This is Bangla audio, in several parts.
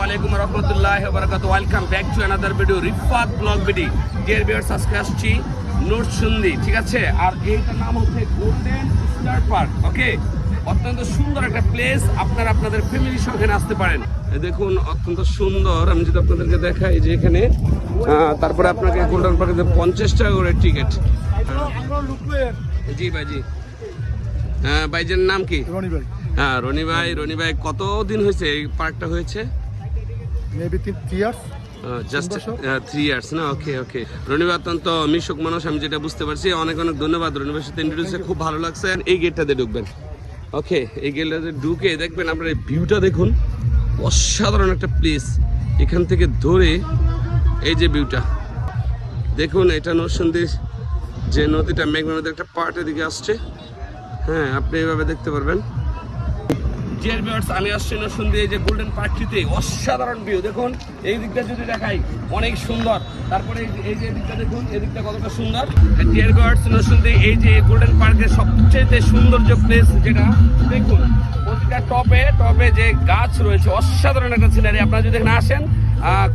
আলাইকুম ওয়া রাহমাতুল্লাহি ওয়া বারাকাতুহু। Welcome back to another video Rifat blog video. Dear viewers, আজকে আসছি নরসিংদী, ঠিক আছে? আর এইটার নাম হচ্ছে গোল্ডেন স্টার পার্ক। ওকে, অত্যন্ত সুন্দর একটা প্লেস। আপনারা আপনাদের ফ্যামিলির সঙ্গে আসতে পারেন। দেখুন অত্যন্ত সুন্দর। আমি যদি আপনাদেরকে দেখাই যে এখানে তারপরে আপনাকে গোল্ডেন পার্কে 50 টাকা করে টিকিট। জি ভাই, জি। হ্যাঁ, ভাইজের নাম কি? রনি ভাই। হ্যাঁ, রনি ভাই কতদিন হয়েছে এই পার্কটা হয়েছে? Maybe 3 years. জাস্ট 3 ইয়ার্স না? ওকে ওকে। রনি ভাই অত্যন্ত মিশুক মানুষ, আমি যেটা বুঝতে পারছি। অনেক অনেক ধন্যবাদ রনি ভাইয়ের সাথে ইন্ট্রোডিউস, খুব ভালো লাগছে। এই গেটটাতে ঢুকবেন। ওকে, এই গেটটাতে ঢুকে দেখবেন আপনার এই ভিউটা দেখুন, অসাধারণ একটা প্লেস। এখান থেকে ধরে এই যে ভিউটা দেখুন, এটা নরসিংদীর যে নদীটা, মেঘনা নদীর একটা পার্টের দিকে আসছে। হ্যাঁ, আপনি এইভাবে দেখতে পারবেন। ডিয়ার ভিউয়ার্স, আমি আসছি নরসিংদী এই যে গোল্ডেন পার্কটিতে। অসাধারণ ভিউ দেখুন। এই দিকটা যদি দেখাই অনেক সুন্দর। তারপরে এই যে দিকটা দেখুন, এই দিকটা কতটা সুন্দর। ডিয়ার ভিউয়ার্স, নরসিংদী এই যে গোল্ডেন পার্কের সবচেয়ে সৌন্দর্য প্লেস যেটা দেখুন, প্রতিটা টপে যে গাছ রয়েছে, অসাধারণ একটা সিনারি। আপনারা যদি এখানে আসেন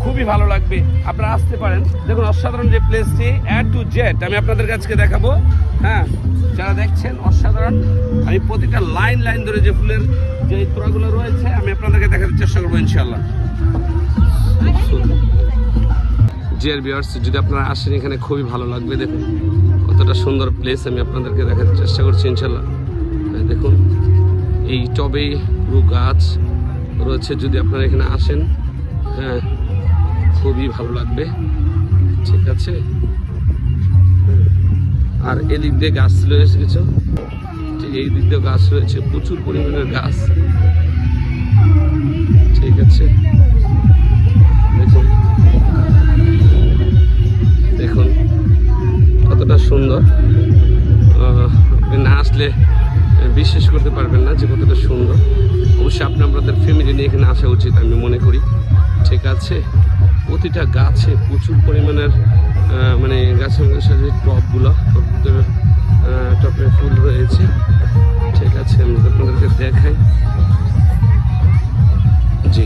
খুবই ভালো লাগবে, আপনারা আসতে পারেন। দেখুন অসাধারণ যে প্লেসটি, A to Z আমি আপনাদের কাছে দেখাবো। হ্যাঁ, যারা দেখছেন অসাধারণ। আমি প্রতিটা লাইন ধরে যে ফুলের যে তোড়াগুলো রয়েছে আমি আপনাদেরকে দেখানোর চেষ্টা করবো ইনশাল্লাহ। ডিয়ার ভিউয়ার্স, যদি আপনারা আসেন এখানে খুবই ভালো লাগবে। দেখুন কতটা সুন্দর প্লেস, আমি আপনাদেরকে দেখানোর চেষ্টা করছি ইনশাল্লাহ। দেখুন এই টবে পুরো গাছ রয়েছে। যদি আপনারা এখানে আসেন, হ্যাঁ, খুবই ভালো লাগবে, ঠিক আছে? আর এদিক দিয়ে গাছ রয়েছে কিছু, এই দিক দিয়ে গাছ রয়েছে, প্রচুর পরিমাণের গাছ, ঠিক আছে? দেখুন দেখুন কতটা সুন্দর। আপনি না আসলে বিশ্বাস করতে পারবেন না যে কতটা সুন্দর। অবশ্যই আপনাদের ফ্যামিলি নিয়ে এখানে আসা উচিত আমি মনে করি, ঠিক আছে? প্রতিটা গাছে প্রচুর পরিমাণের মানে গাছের মধ্যে সাথে টপগুলো, টপে ফুল রয়েছে, ঠিক আছে? আমি আপনাদেরকে দেখাই। জি,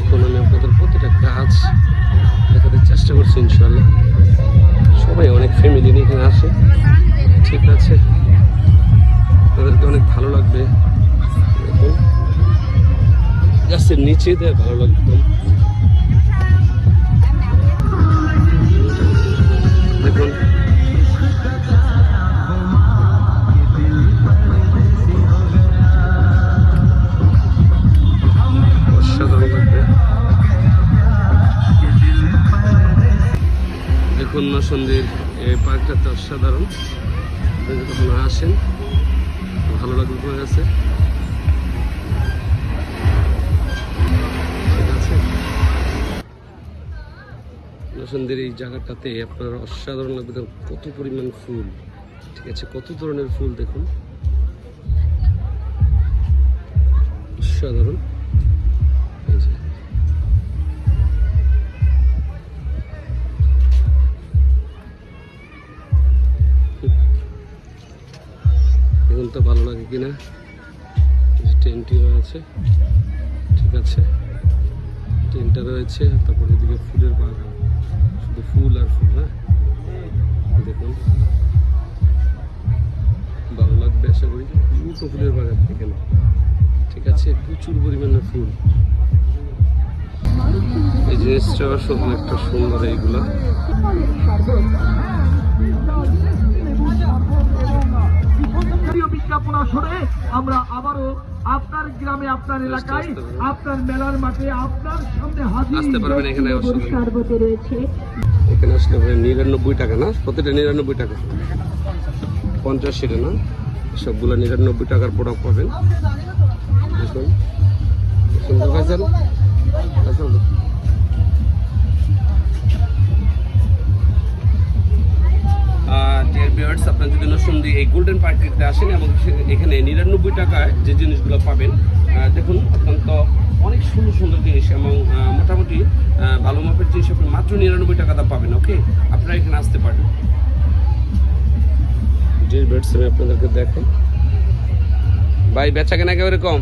এখন আমি আপনাদের প্রতিটা গাছ দেখাতে চেষ্টা করছি ইনশাল্লাহ। সবাই অনেক ফ্যামিলি নিয়ে এখানে আসে, ঠিক আছে? তাদেরকে অনেক ভালো লাগবে। দেখুন গাছের নিচে দেয় ভালো লাগবে। দেখুন অসাধারণ লাগবে। দেখুন নরসিংদীর এই পার্কটাতে অসাধারণ। যখন আসেন ভালো লাগবে পড়ে গেছে, ঠিক আছে? নরসিংদীর এই জায়গাটাতে আপনার অসাধারণ লাগবে। দেখুন কত পরিমাণ ফুল, ঠিক আছে? কত ধরনের ফুল দেখুন, অসাধারণ। দেখুন তো ভালো লাগে কিনা। টেন্টটি রয়েছে, ঠিক আছে? টেন্টটা রয়েছে, তারপরে এদিকে ফুলের বাগান, শুধু ফুল আর ফুল। হ্যাঁ, দেখুন ভালো লাগবে আশা করি। দুটো ফুলের বাগান এখানে, ঠিক আছে? প্রচুর পরিমাণে ফুল। এই জিনিসটা শুধু একটা সুন্দর। এইগুলো বিজ্ঞাপন আসরে আমরা আবারও আপনার গ্রামে, আপনার এলাকায়, আপনার মেলার মাঠে আপনার সামনে হাজির আসতে পারবেন। এখানে রয়েছে। এখানে আসলে 99 টাকা না? প্রতিটা 99 টাকা, 50 সেটা না, সবগুলো 99 টাকার প্রোডাক্ট পাবেন। দেখুন সুন্দর ভাইজান। আপনার যদি নরসিংদী এই গোল্ডেন পার্কটিতে আসেন এবং এখানে 99 টাকায় যে জিনিসগুলো পাবেন, দেখুন অত্যন্ত অনেক সুন্দর সুন্দর জিনিস এবং মোটামুটি ভালো মাপের জিনিস আপনি মাত্র 99 টাকাতে পাবেন। ওকে, আপনারা এখানে আসতে পারেন। যে বেডস আমি আপনাদেরকে দেখাই। ভাই বেচা কেনা একেবারে কম?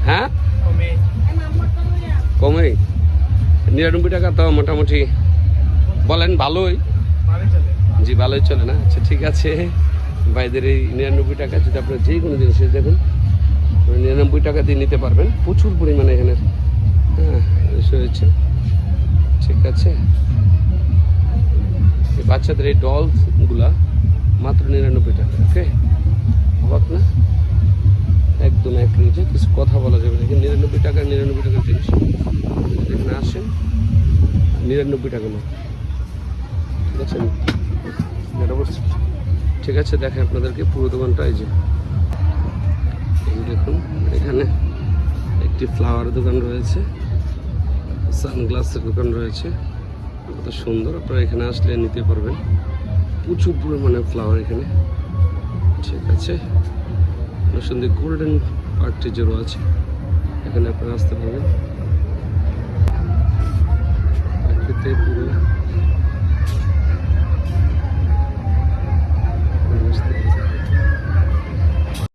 হ্যাঁ কমে 99 টাকা তো মোটামুটি বলেন ভালোই। জি ভালোই চলে না? আচ্ছা ঠিক আছে ভাইদের এই 99 টাকা যদি আপনার যে কোনো জিনিসের দেখুন 99 টাকা দিয়ে নিতে পারবেন, প্রচুর পরিমাণে এখানে হ্যাঁ হয়েছে। ঠিক আছে, এই বাচ্চাদের এই ডলগুলা মাত্র 99 টাকা। ওকে, অবাক না? একদম এক রেটে, কিছু কথা বলা যাবে না। 99 টাকা 99 টাকার জিনিস এখানে আসেন 99 টাকা না। ঠিক আছে, ঠিক আছে দেখেন আপনাদেরকে পুরো দোকানটা। এই যে দেখুন এখানে একটি ফ্লাওয়ার দোকান রয়েছে, সানগ্লাসের দোকান রয়েছে, কত সুন্দর। আপনারা এখানে আসলে নিতে পারবেন, প্রচুর পরিমাণে ফ্লাওয়ার এখানে। ঠিক আছে, সুন্দর গোল্ডেন পার্টি যেরো আছে, এখানে আপনারা আসতে পারবেন।